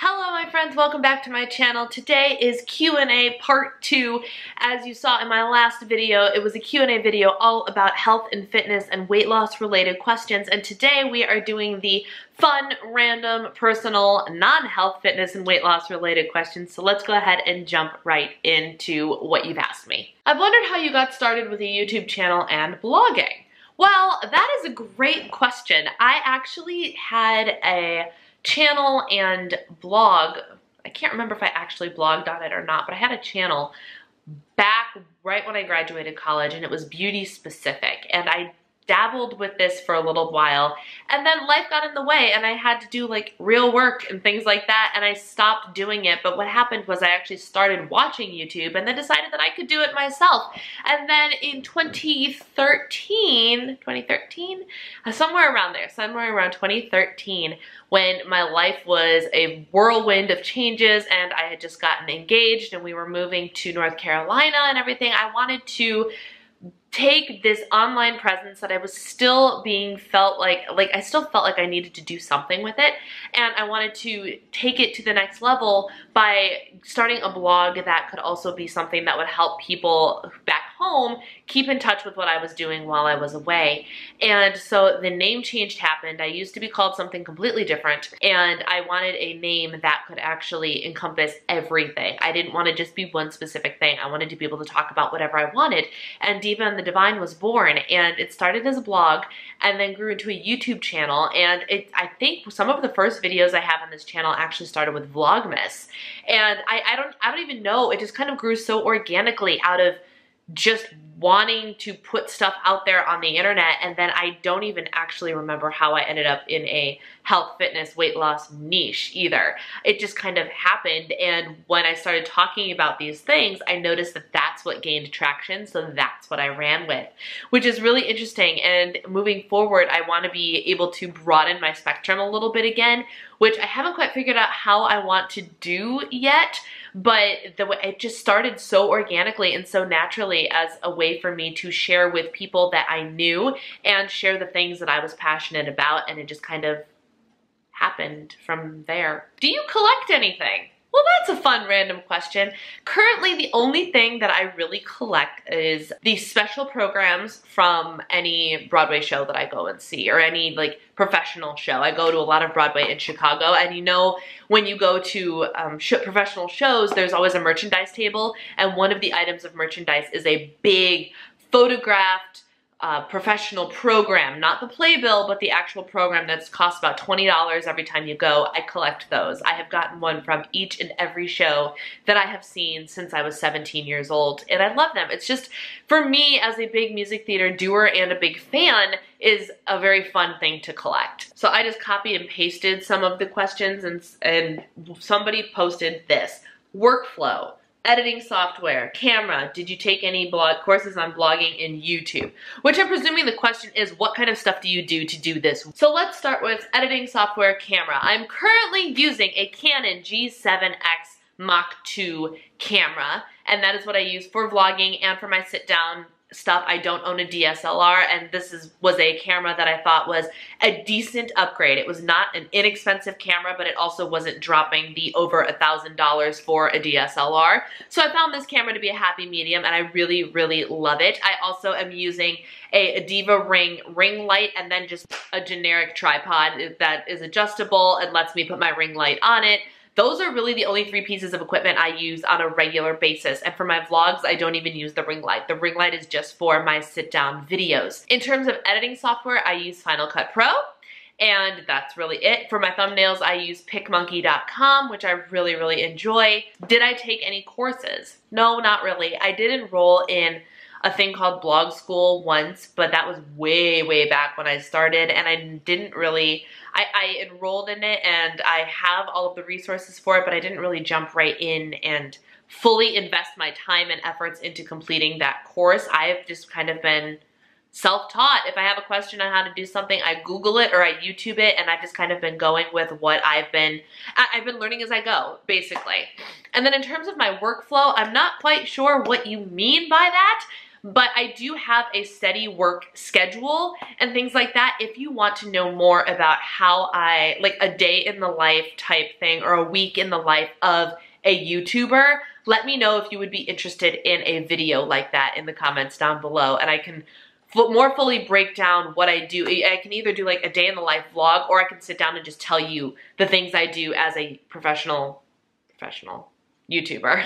Hello my friends, welcome back to my channel. Today is Q&A part 2. As you saw in my last video, it was a Q&A video all about health and fitness and weight loss related questions, and today we are doing the fun, random, personal, non-health, fitness, and weight loss related questions. So let's go ahead and jump right into what you've asked me. I've wondered how you got started with a YouTube channel and blogging. Well, that is a great question. I actually had a channel and blog. I can't remember if I actually blogged on it or not, but I had a channel back right when I graduated college, and it was beauty specific, and I dabbled with this for a little while, and then life got in the way and I had to do like real work and things like that, and I stopped doing it. But what happened was I actually started watching YouTube and then decided that I could do it myself. And then in 2013, somewhere around there, somewhere around 2013, when my life was a whirlwind of changes and I had just gotten engaged and we were moving to North Carolina and everything, I wanted to take this online presence that I was still I still felt like I needed to do something with it, and I wanted to take it to the next level by starting a blog that could also be something that would help people back home keep in touch with what I was doing while I was away. And so the name change happened. I used to be called something completely different, and I wanted a name that could actually encompass everything. I didn't want to just be one specific thing. I wanted to be able to talk about whatever I wanted, and Diva and the Divine was born, and it started as a blog and then grew into a YouTube channel. And I think some of the first videos I have on this channel actually started with Vlogmas, and I don't even know, it just kind of grew so organically out of just wanting to put stuff out there on the internet. And then I don't even actually remember how I ended up in a health, fitness, weight loss niche either. It just kind of happened, and when I started talking about these things, I noticed that that's what gained traction, so that's what I ran with, which is really interesting. And moving forward, I want to be able to broaden my spectrum a little bit again, which I haven't quite figured out how I want to do yet, but the way it just started so organically and so naturally as a way for me to share with people that I knew and share the things that I was passionate about, and it just kind of happened from there. Do you collect anything? Well, that's a fun random question. Currently, the only thing that I really collect is the special programs from any Broadway show that I go and see, or any like professional show. I go to a lot of Broadway in Chicago, and you know, when you go to professional shows, there's always a merchandise table, and one of the items of merchandise is a big photographed professional program, not the playbill, but the actual program that's costs about $20 every time you go. I collect those. I have gotten one from each and every show that I have seen since I was 17 years old, and I love them. It's just, for me, as a big music theater doer and a big fan, is a very fun thing to collect. So I just copied and pasted some of the questions, and somebody posted this: workflow, editing software, camera, did you take any blog courses on blogging and YouTube? Which I'm presuming the question is, what kind of stuff do you do to do this? So let's start with editing software, camera. I'm currently using a Canon G7X Mark II camera, and that is what I use for vlogging and for my sit-down stuff. I don't own a DSLR, and this was a camera that I thought was a decent upgrade. It was not an inexpensive camera, but it also wasn't dropping the over $1,000 for a DSLR. So I found this camera to be a happy medium, and I really, really love it. I also am using a Diva ring light, and then just a generic tripod that is adjustable and lets me put my ring light on it. Those are really the only 3 pieces of equipment I use on a regular basis. And for my vlogs, I don't even use the ring light. The ring light is just for my sit-down videos. In terms of editing software, I use Final Cut Pro, and that's really it. For my thumbnails, I use PicMonkey.com, which I really, really enjoy. Did I take any courses? No, not really. I did enroll in a thing called Blog School once, but that was way, way back when I started, and I didn't really, I enrolled in it, and I have all of the resources for it, but I didn't really jump right in and fully invest my time and efforts into completing that course. I've just kind of been self-taught. If I have a question on how to do something, I Google it or I YouTube it, and I've just kind of been going with what I've been learning as I go, basically. And then in terms of my workflow, I'm not quite sure what you mean by that, but I do have a steady work schedule and things like that. If you want to know more about how I, like a day in the life type thing or a week in the life of a YouTuber, let me know if you would be interested in a video like that in the comments down below, and I can more fully break down what I do. I can either do like a day in the life vlog, or I can sit down and just tell you the things I do as a professional YouTuber.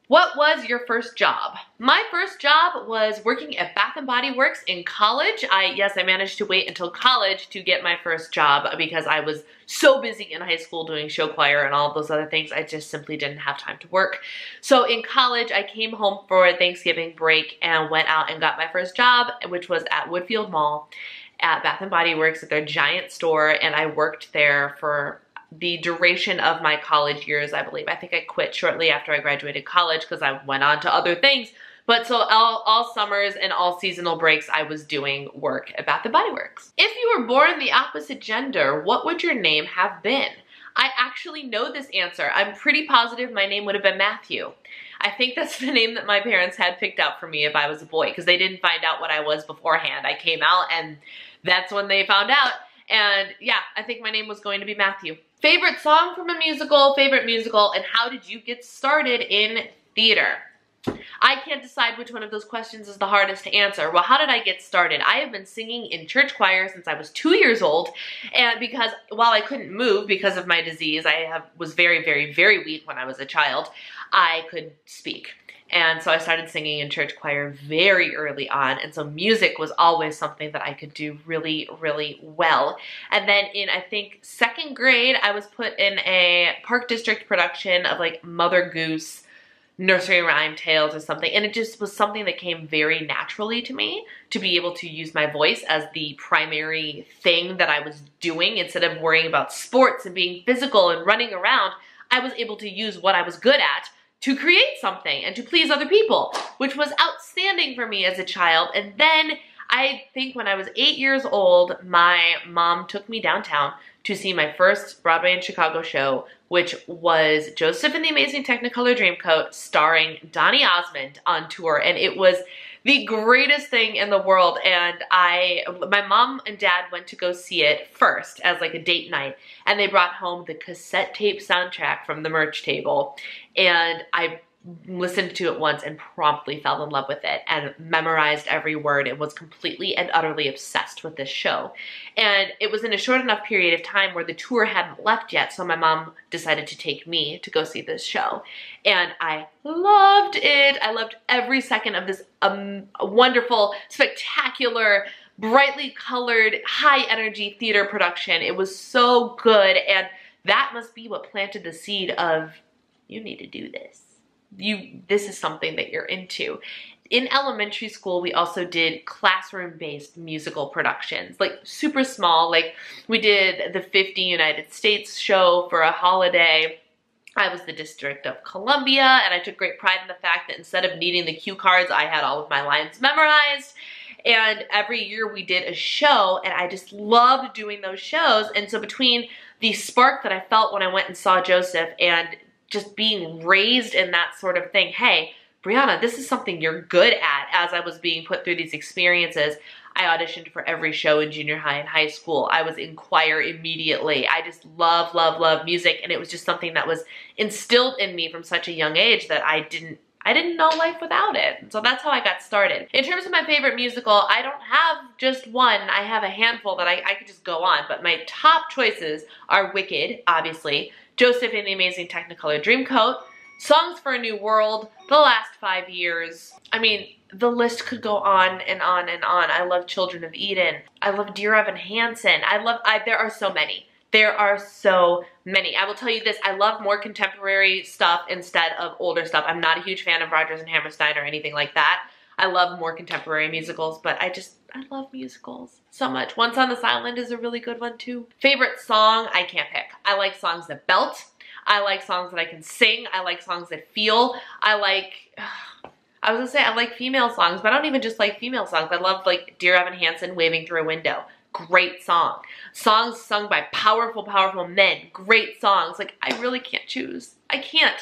What was your first job? My first job was working at Bath & Body Works in college. Yes, I managed to wait until college to get my first job because I was so busy in high school doing show choir and all of those other things. I just simply didn't have time to work. So in college, I came home for Thanksgiving break and went out and got my first job, which was at Woodfield Mall at Bath & Body Works at their giant store, and I worked there for the duration of my college years, I believe. I think I quit shortly after I graduated college because I went on to other things. But so all summers and all seasonal breaks, I was doing work at Bath & Body Works. If you were born the opposite gender, what would your name have been? I actually know this answer. I'm pretty positive my name would have been Matthew. I think that's the name that my parents had picked out for me if I was a boy, because they didn't find out what I was beforehand. I came out and that's when they found out. And yeah, I think my name was going to be Matthew. Favorite song from a musical, favorite musical, and how did you get started in theater? I can't decide which one of those questions is the hardest to answer. Well, how did I get started? I have been singing in church choir since I was 2 years old, and because while I couldn't move because of my disease, was very, very, very weak when I was a child, I could speak. And so I started singing in church choir very early on. And so music was always something that I could do really, really well. And then in, I think, 2nd grade, I was put in a Park District production of like Mother Goose, nursery rhyme tales or something. And it just was something that came very naturally to me to be able to use my voice as the primary thing that I was doing. Instead of worrying about sports and being physical and running around, I was able to use what I was good at to create something and to please other people, which was outstanding for me as a child. And then I think when I was 8 years old, my mom took me downtown to see my first Broadway in Chicago show, which was Joseph and the Amazing Technicolor Dreamcoat starring Donny Osmond on tour. And it was the greatest thing in the world. And my mom and dad went to go see it first as like a date night. And they brought home the cassette tape soundtrack from the merch table. And I listened to it once and promptly fell in love with it and memorized every word and was completely and utterly obsessed with this show. And it was in a short enough period of time where the tour hadn't left yet, so my mom decided to take me to go see this show. And I loved it. I loved every second of this wonderful, spectacular, brightly colored, high energy theater production. It was so good, and that must be what planted the seed of, you need to do this. This is something that you're into. In elementary school, we also did classroom-based musical productions, like super small. Like we did the 50 United States show for a holiday. I was the District of Columbia, and I took great pride in the fact that instead of needing the cue cards, I had all of my lines memorized. And every year we did a show, and I just loved doing those shows. And so between the spark that I felt when I went and saw Joseph and just being raised in that sort of thing, hey, Brianna, this is something you're good at. As I was being put through these experiences, I auditioned for every show in junior high and high school. I was in choir immediately. I just love, love, love music, and it was just something that was instilled in me from such a young age that I didn't know life without it. So that's how I got started. In terms of my favorite musical, I don't have just one. I have a handful that I could just go on, but my top choices are Wicked, obviously, Joseph and the Amazing Technicolor Dreamcoat, Songs for a New World, The Last 5 Years. I mean, the list could go on and on and on. I love Children of Eden. I love Dear Evan Hansen. There are so many. There are so many. I will tell you this, I love more contemporary stuff instead of older stuff. I'm not a huge fan of Rodgers and Hammerstein or anything like that. I love more contemporary musicals, but I love musicals so much. Once on This Island is a really good one too. Favorite song, I can't pick. I like songs that belt. I like songs that I can sing. I like songs that feel. I was gonna say I like female songs, but I don't even just like female songs. I love like Dear Evan Hansen, Waving Through a Window. Great song. Songs sung by powerful, powerful men. Great songs. Like, I really can't choose. I can't.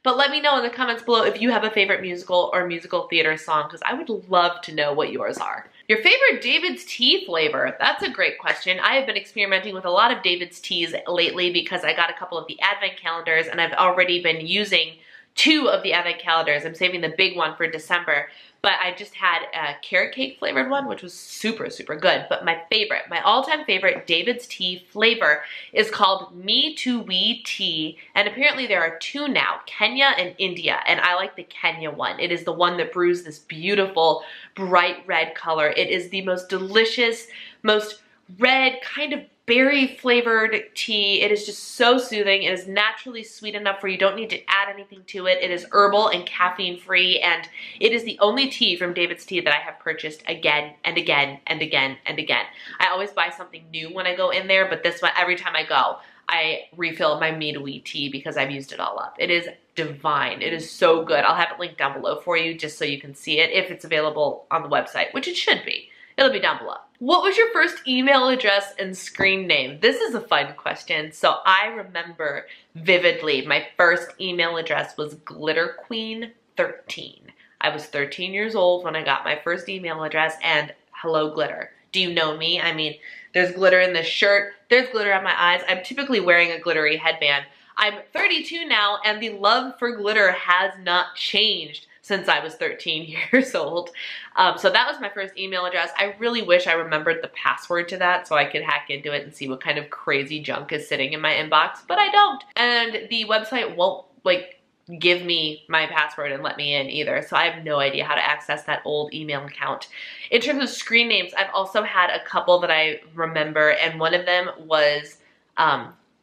But let me know in the comments below if you have a favorite musical or musical theater song, because I would love to know what yours are. Your favorite David's tea flavor? That's a great question. I have been experimenting with a lot of David's teas lately because I got a couple of the advent calendars and I've already been using 2 of the advent calendars. I'm saving the big one for December. But I just had a carrot cake flavored one, which was super, super good. But my favorite, my all-time favorite David's tea flavor is called Me Too Wee Tea. And apparently there are 2 now, Kenya and India. And I like the Kenya one. It is the one that brews this beautiful, bright red color. It is the most delicious, most red, kind of berry flavored tea. It is just so soothing. It is naturally sweet enough where you don't need to add anything to it. It is herbal and caffeine free, and it is the only tea from David's Tea that I have purchased again and again and again and again. I always buy something new when I go in there, but this one, every time I go, I refill my Me Too Wee tea because I've used it all up. It is divine. It is so good. I'll have it linked down below for you just so you can see it if it's available on the website, which it should be. It'll be down below. What was your first email address and screen name? This is a fun question. So I remember vividly my first email address was glitterqueen13. I was 13 years old when I got my first email address, and hello glitter. Do you know me? I mean, there's glitter in this shirt, there's glitter on my eyes. I'm typically wearing a glittery headband. I'm 32 now, and the love for glitter has not changed since I was 13 years old. So that was my first email address. I really wish I remembered the password to that so I could hack into it and see what kind of crazy junk is sitting in my inbox, but I don't. And the website won't give me my password and let me in either, so I have no idea how to access that old email account. In terms of screen names, I've also had a couple that I remember, and one of them was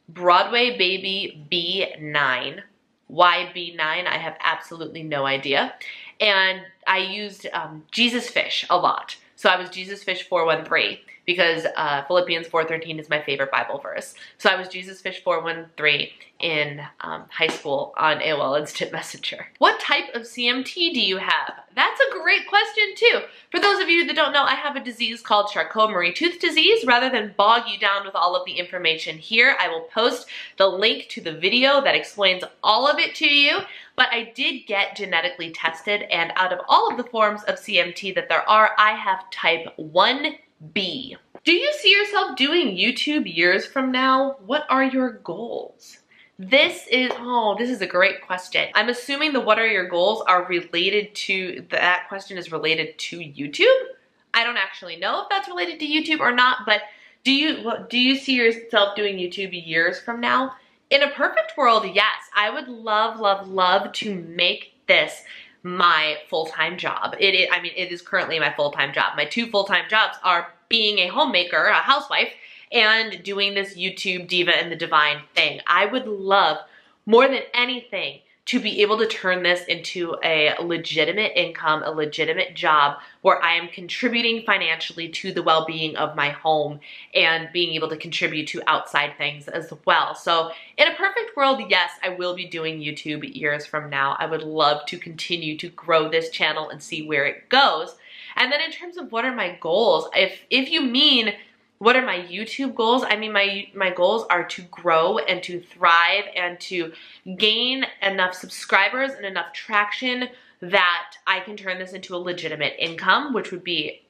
Broadway Baby B9. Why B9? I have absolutely no idea. And I used Jesus Fish a lot. So I was Jesus Fish 413 because Philippians 4:13 is my favorite Bible verse. So I was Jesus Fish 413 in high school on AOL Instant Messenger. What type of CMT do you have? That's a great question too. For those of you that don't know, I have a disease called Charcot-Marie-Tooth disease. Rather than bog you down with all of the information here, I will post the link to the video that explains all of it to you. But I did get genetically tested, and out of all of the forms of CMT that there are, I have type 1B. Do you see yourself doing YouTube years from now? What are your goals? This is a great question. I'm assuming the what are your goals are related to, that question is related to YouTube. I don't actually know if that's related to YouTube or not, but do you see yourself doing YouTube years from now? In a perfect world, yes. I would love, love, love to make this my full-time job. It is currently my full-time job. My 2 full-time jobs are being a homemaker, a housewife, and doing this YouTube Diva and the Divine thing. I would love, more than anything, to be able to turn this into a legitimate income, a legitimate job where I am contributing financially to the well-being of my home and being able to contribute to outside things as well. So in a perfect world, yes, I will be doing YouTube years from now. I would love to continue to grow this channel and see where it goes. And then in terms of what are my goals, if you mean what are my YouTube goals? I mean, my goals are to grow and to thrive and to gain enough subscribers and enough traction that I can turn this into a legitimate income, which would be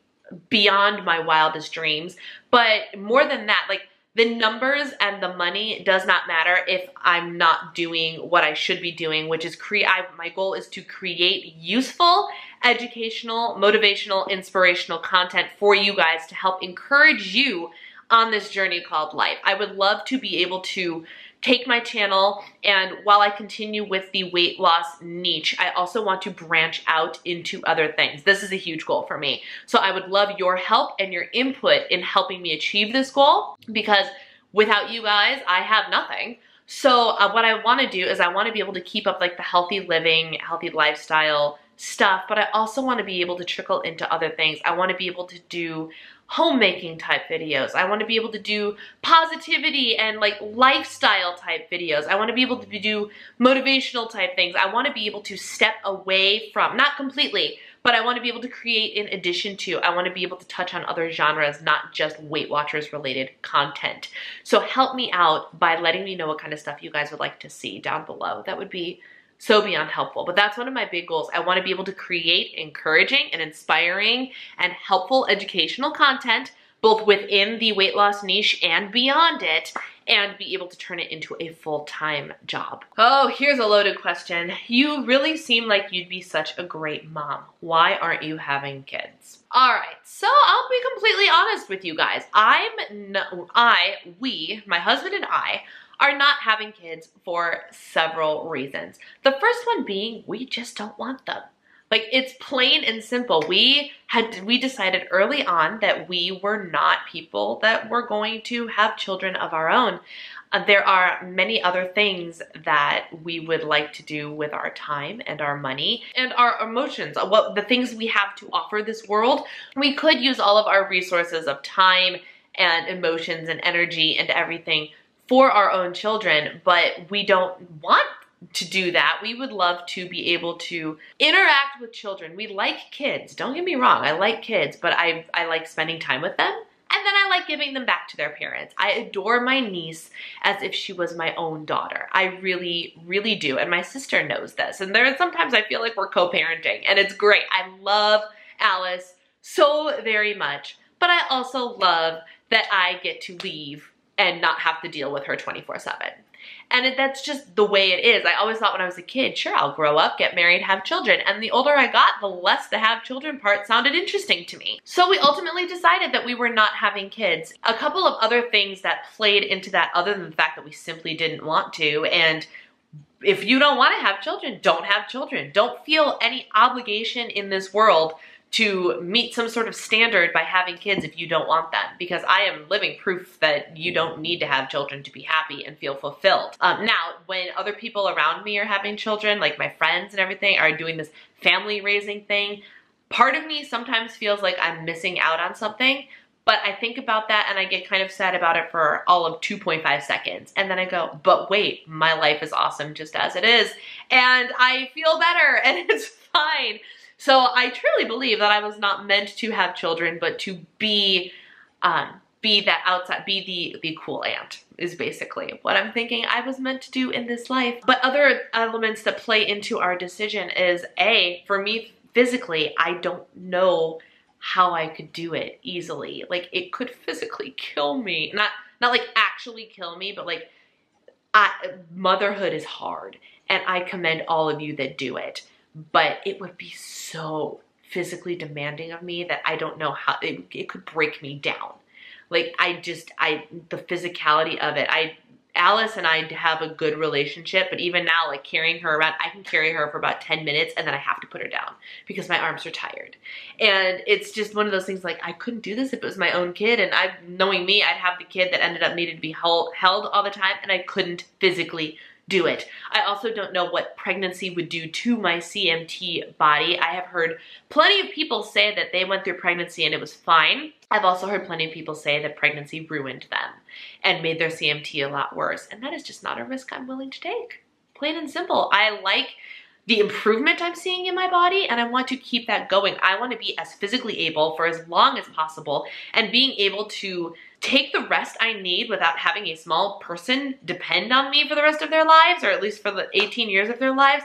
beyond my wildest dreams. But more than that, like, the numbers and the money does not matter if I'm not doing what I should be doing, which is my goal is to create useful, educational, motivational, inspirational content for you guys to help encourage you on this journey called life. I would love to be able to take my channel, and while I continue with the weight loss niche, I also want to branch out into other things. This is a huge goal for me. So I would love your help and your input in helping me achieve this goal, because without you guys, I have nothing. So what I want to do is I want to be able to keep up like the healthy living, healthy lifestyle stuff, but I also want to be able to trickle into other things. I want to be able to do homemaking type videos. I want to be able to do positivity and like lifestyle type videos. I want to be able to do motivational type things. I want to be able to step away from, not completely, but I want to be able to create in addition to. I want to be able to touch on other genres, not just Weight Watchers related content. So help me out by letting me know what kind of stuff you guys would like to see down below. That would be so beyond helpful. But that's one of my big goals. I want to be able to create encouraging and inspiring and helpful educational content, both within the weight loss niche and beyond it, and be able to turn it into a full-time job. Oh, here's a loaded question. You really seem like you'd be such a great mom. Why aren't you having kids? All right, so I'll be completely honest with you guys. We, my husband and I, are not having kids for several reasons. The first one being, we just don't want them. Like, it's plain and simple. We decided early on that we were not people that were going to have children of our own. There are many other things that we would like to do with our time and our money and our emotions. The things we have to offer this world. We could use all of our resources of time and emotions and energy and everything for our own children, but we don't want to do that. We would love to be able to interact with children. We like kids. Don't get me wrong. I like kids, but I like spending time with them. And then I like giving them back to their parents. I adore my niece as if she was my own daughter. I really, really do. And my sister knows this. And sometimes I feel like we're co-parenting, and it's great. I love Alice so very much. But I also love that I get to leave and not have to deal with her 24/7. And that's just the way it is. I always thought when I was a kid, sure, I'll grow up, get married, have children. And the older I got, the less the have children part sounded interesting to me. So we ultimately decided that we were not having kids. A couple of other things that played into that, other than the fact that we simply didn't want to. And if you don't want to have children, don't have children. Don't feel any obligation in this world to meet some sort of standard by having kids if you don't want them, because I am living proof that you don't need to have children to be happy and feel fulfilled. Now, when other people around me are having children, like my friends and everything, are doing this family raising thing, part of me sometimes feels like I'm missing out on something, but I think about that and I get kind of sad about it for all of 2.5 seconds. And then I go, but wait, my life is awesome just as it is, and I feel better and it's fine. So I truly believe that I was not meant to have children, but to be that outside, be the cool aunt is basically what I'm thinking I was meant to do in this life. But other elements that play into our decision is, for me physically, I don't know how I could do it easily. Like, it could physically kill me. Not like actually kill me, but like motherhood is hard, and I commend all of you that do it. But it would be so physically demanding of me that I don't know how, it could break me down. Like, the physicality of it. Alice and I have a good relationship, but even now, like, carrying her around, I can carry her for about 10 minutes and then I have to put her down because my arms are tired. And it's just one of those things, like, I couldn't do this if it was my own kid, and knowing me, I'd have the kid that ended up needing to be held all the time, and I couldn't physically do it. I also don't know what pregnancy would do to my CMT body. I have heard plenty of people say that they went through pregnancy and it was fine. I've also heard plenty of people say that pregnancy ruined them and made their CMT a lot worse. And that is just not a risk I'm willing to take. Plain and simple. I like the improvement I'm seeing in my body, and I want to keep that going. I want to be as physically able for as long as possible, and being able to take the rest I need without having a small person depend on me for the rest of their lives, or at least for the 18 years of their lives,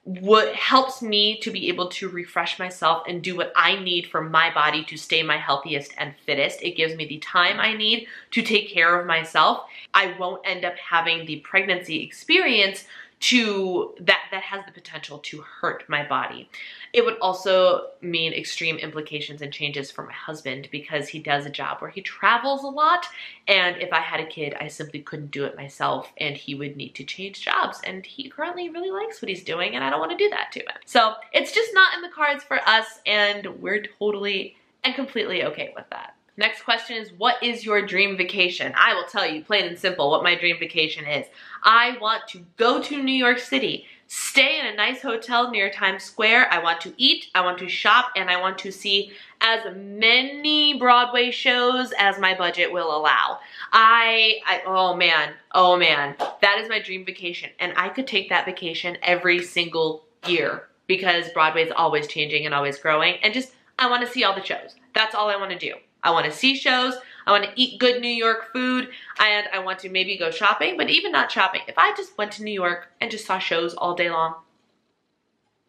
what helps me to be able to refresh myself and do what I need for my body to stay my healthiest and fittest. It gives me the time I need to take care of myself. I won't end up having the pregnancy experience that has the potential to hurt my body. It would also mean extreme implications and changes for my husband, because he does a job where he travels a lot, and if I had a kid, I simply couldn't do it myself, and he would need to change jobs, and he currently really likes what he's doing, and I don't want to do that to him. So it's just not in the cards for us, and we're totally and completely okay with that. Next question is, what is your dream vacation? I will tell you plain and simple what my dream vacation is. I want to go to New York City, stay in a nice hotel near Times Square. I want to eat, I want to shop, and I want to see as many Broadway shows as my budget will allow. Oh man, that is my dream vacation. And I could take that vacation every single year, because Broadway is always changing and always growing, and I want to see all the shows. That's all I want to do. I want to see shows. I want to eat good New York food, and I want to maybe go shopping, but even not shopping. If I just went to New York and just saw shows all day long,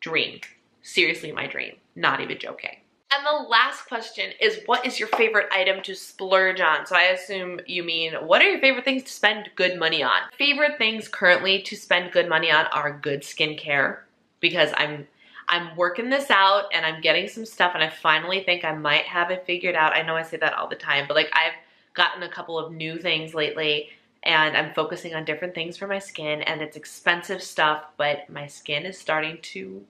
dream. Seriously, my dream. Not even joking. And the last question is, what is your favorite item to splurge on? So I assume you mean, what are your favorite things to spend good money on? Favorite things currently to spend good money on are good skincare, because I'm working this out and I'm getting some stuff, and I finally think I might have it figured out. I know I say that all the time, but like I've gotten a couple of new things lately, and I'm focusing on different things for my skin, and it's expensive stuff, but my skin is starting to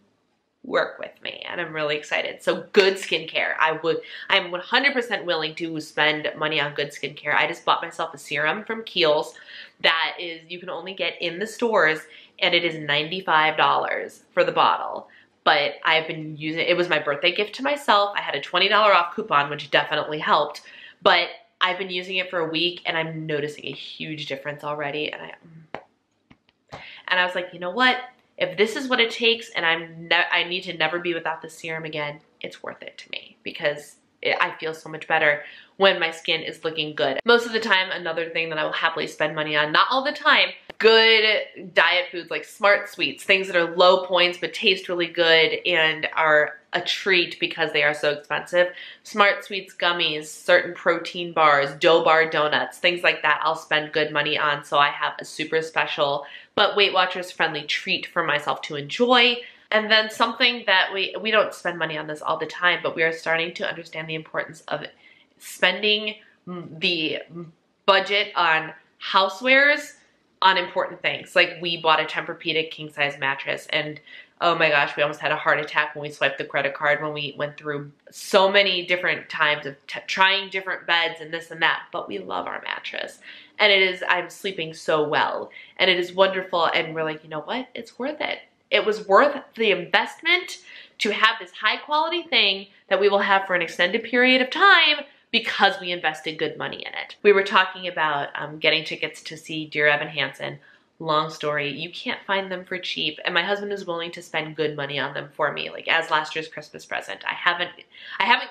work with me, and I'm really excited. So good skincare. I'm 100% willing to spend money on good skincare. I just bought myself a serum from Kiehl's that is, you can only get in the stores, and it is $95 for the bottle. But I've been using it. It was my birthday gift to myself. I had a $20 off coupon, which definitely helped. But I've been using it for a week, and I'm noticing a huge difference already. And I was like, you know what? If this is what it takes, and I need to never be without this serum again, it's worth it to me, because I feel so much better when my skin is looking good. Most of the time, another thing that I will happily spend money on, not all the time, good diet foods like Smart Sweets, things that are low points but taste really good and are a treat because they are so expensive. Smart Sweets gummies, certain protein bars, dough bar donuts, things like that I'll spend good money on, so I have a super special but Weight Watchers friendly treat for myself to enjoy. And then something that we don't spend money on this all the time, but we are starting to understand the importance of spending the budget on housewares on important things. Like we bought a Tempur-Pedic king-size mattress, and oh my gosh, we almost had a heart attack when we swiped the credit card, when we went through so many different times of trying different beds and this and that, but we love our mattress. And I'm sleeping so well, and it is wonderful, and we're like, you know what? It's worth it. It was worth the investment to have this high quality thing that we will have for an extended period of time because we invested good money in it. We were talking about getting tickets to see Dear Evan Hansen. Long story, you can't find them for cheap, and my husband is willing to spend good money on them for me, like as last year's Christmas present. I haven't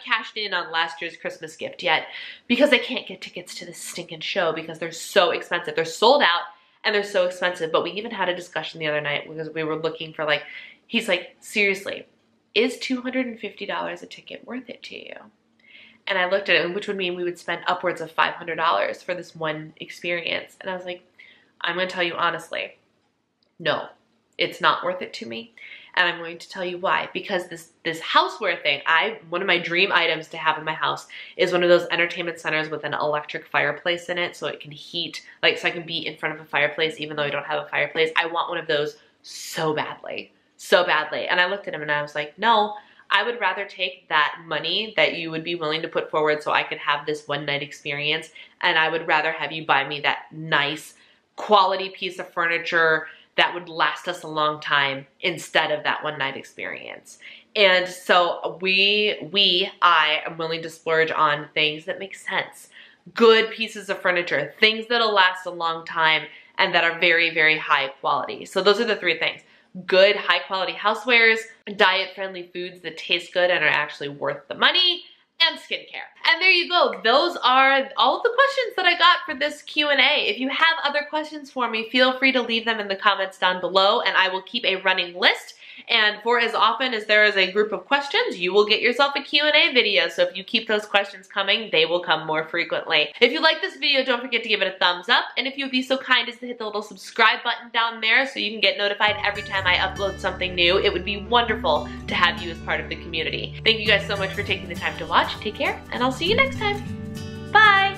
cashed in on last year's Christmas gift yet because I can't get tickets to this stinking show because they're so expensive. They're sold out and they're so expensive. But we even had a discussion the other night because we were looking for, like, he's like, seriously, is $250 a ticket worth it to you? And I looked at it, which would mean we would spend upwards of $500 for this one experience. And I was like, I'm going to tell you honestly, no, it's not worth it to me. And I'm going to tell you why. Because this houseware thing, one of my dream items to have in my house is one of those entertainment centers with an electric fireplace in it, so it can heat, like, so I can be in front of a fireplace even though I don't have a fireplace. I want one of those so badly, so badly. And I looked at him and I was like, no, I would rather take that money that you would be willing to put forward so I could have this one night experience, and I would rather have you buy me that nice quality piece of furniture that would last us a long time instead of that one night experience. And so I am willing to splurge on things that make sense. Good pieces of furniture, things that'll last a long time and that are very, very high quality. So those are the three things. Good, high quality housewares, diet-friendly foods that taste good and are actually worth the money, and skincare. And there you go. Those are all of the questions that I got for this Q&A. If you have other questions for me, feel free to leave them in the comments down below, and I will keep a running list. And for as often as there is a group of questions, you will get yourself a Q&A video. So if you keep those questions coming, they will come more frequently. If you like this video, don't forget to give it a thumbs up. And if you would be so kind as to hit the little subscribe button down there so you can get notified every time I upload something new, it would be wonderful to have you as part of the community. Thank you guys so much for taking the time to watch. Take care, and I'll see you next time. Bye!